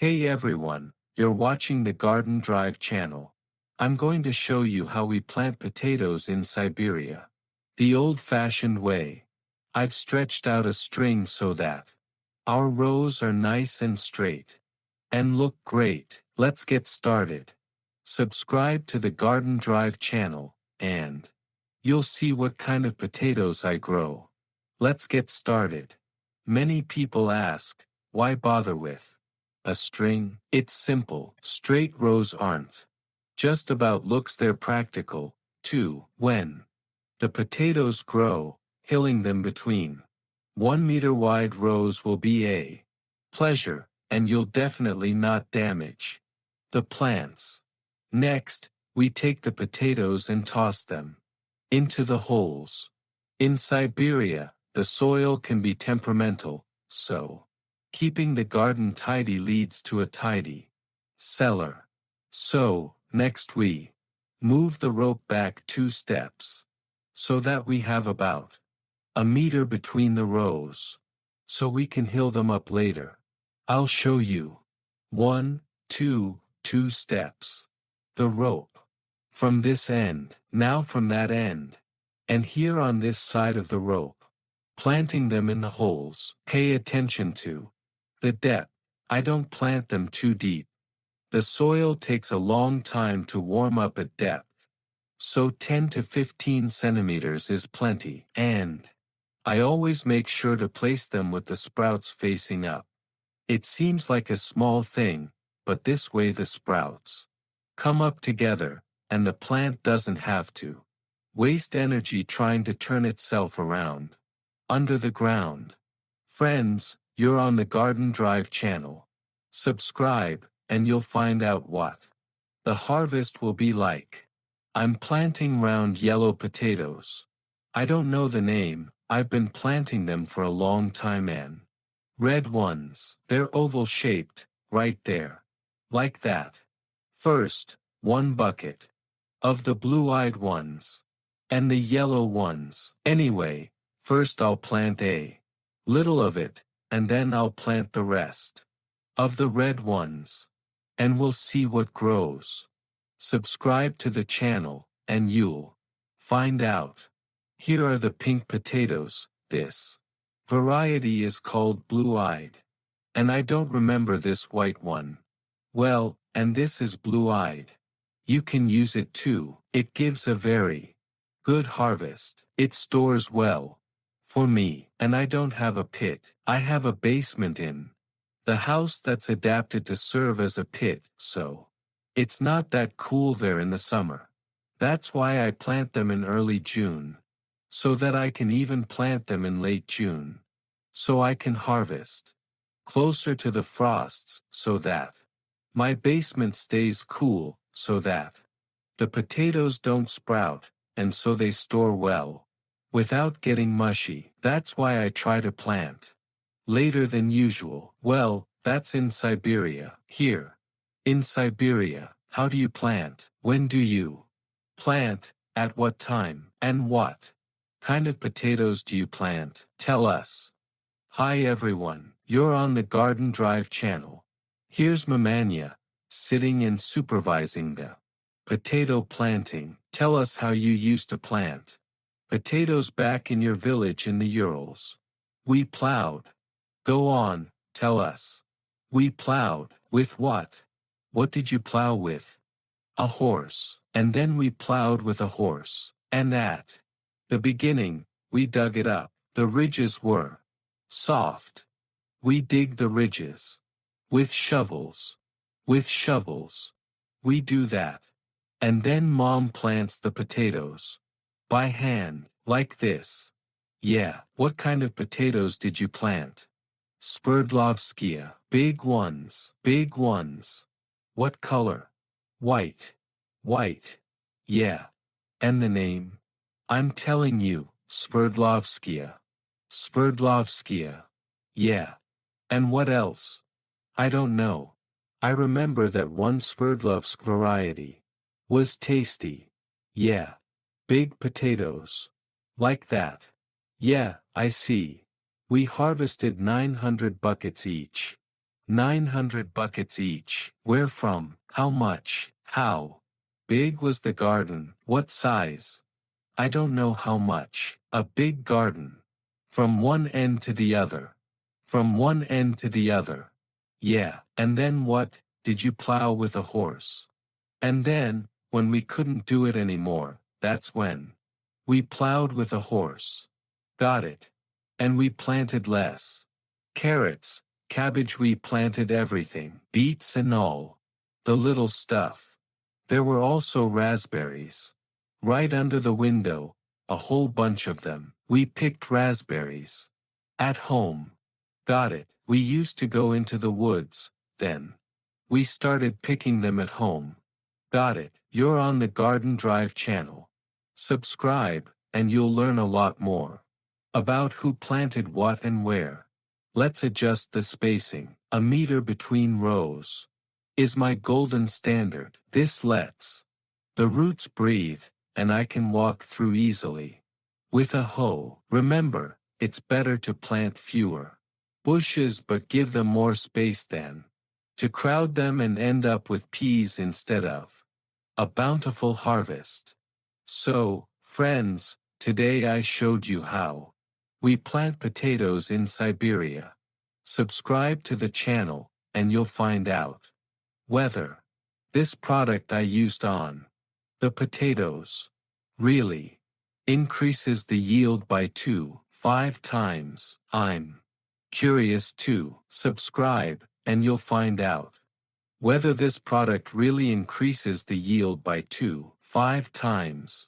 Hey everyone, you're watching the Garden Drive channel. I'm going to show you how we plant potatoes in Siberia. The old-fashioned way. I've stretched out a string so that our rows are nice and straight and look great. Let's get started. Subscribe to the Garden Drive channel, and you'll see what kind of potatoes I grow. Let's get started. Many people ask, why bother with a string? It's simple. Straight rows aren't just about looks, they're practical, too. When the potatoes grow, hilling them between 1 meter wide rows will be a pleasure, and you'll definitely not damage the plants. Next, we take the potatoes and toss them into the holes. In Siberia, the soil can be temperamental, so keeping the garden tidy leads to a tidy cellar. So, next we move the rope back 2 steps so that we have about 1 meter between the rows, so we can hill them up later. I'll show you. 1, 2, 2 steps. The rope. From this end, now from that end. And here on this side of the rope. Planting them in the holes. Pay attention to the depth. I don't plant them too deep. The soil takes a long time to warm up at depth. So 10 to 15 centimeters is plenty. And I always make sure to place them with the sprouts facing up. It seems like a small thing, but this way the sprouts come up together, and the plant doesn't have to waste energy trying to turn itself around under the ground. Friends, you're on the Garden Drive channel. Subscribe, and you'll find out what the harvest will be like. I'm planting round yellow potatoes. I don't know the name, I've been planting them for a long time. And red ones, they're oval-shaped, right there. Like that. First, 1 bucket of the blue-eyed ones. And the yellow ones. Anyway, first I'll plant a little of it, and then I'll plant the rest of the red ones. And we'll see what grows. Subscribe to the channel, and you'll find out. Here are the pink potatoes. This variety is called blue-eyed. And I don't remember this white one. Well, and this is blue-eyed. You can use it too. It gives a very good harvest. It stores well. For me, and I don't have a pit. I have a basement in the house that's adapted to serve as a pit, so it's not that cool there in the summer. That's why I plant them in early June. So that I can even plant them in late June. So I can harvest closer to the frosts, so that my basement stays cool, so that the potatoes don't sprout, and so they store well without getting mushy. That's why I try to plant later than usual. Well, that's in Siberia. Here in Siberia, how do you plant? When do you plant? At what time? And what kind of potatoes do you plant? Tell us. Hi everyone, you're on the Garden Drive channel. Here's Mamanya, sitting and supervising the potato planting. Tell us how you used to plant potatoes back in your village in the Urals. We plowed. Go on, tell us. We plowed. With what? What did you plow with? A horse. And then we plowed with a horse. And at the beginning, we dug it up. The ridges were soft. We dig the ridges with shovels. With shovels. We do that. And then Mom plants the potatoes by hand, like this. Yeah, what kind of potatoes did you plant? Sverdlovskia. Big ones. Big ones. What color? White. White. Yeah. And the name? I'm telling you, Sverdlovskia. Sverdlovskia. Yeah. And what else? I don't know. I remember that one Sverdlovsk variety was tasty. Yeah. Big potatoes. Like that. Yeah, I see. We harvested 900 buckets each. 900 buckets each. Where from? How much? How big was the garden? What size? I don't know how much. A big garden. From one end to the other. From one end to the other. Yeah, and then what? Did you plow with a horse? And then, when we couldn't do it anymore, that's when we plowed with a horse. Got it. And we planted less. Carrots, cabbage, we planted everything, beets and all. The little stuff. There were also raspberries. Right under the window, a whole bunch of them. We picked raspberries. At home. Got it. We used to go into the woods, then. We started picking them at home. Got it. You're on the Garden Drive channel. Subscribe, and you'll learn a lot more about who planted what and where. Let's adjust the spacing. A meter between rows is my golden standard. This lets the roots breathe, and I can walk through easily. With a hoe. Remember, it's better to plant fewer bushes but give them more space than to crowd them and end up with peas instead of a bountiful harvest. So, friends, today I showed you how we plant potatoes in Siberia. Subscribe to the channel, and you'll find out whether this product I used on the potatoes really increases the yield by 5 times. I'm curious too. Subscribe, and you'll find out whether this product really increases the yield by 5 times.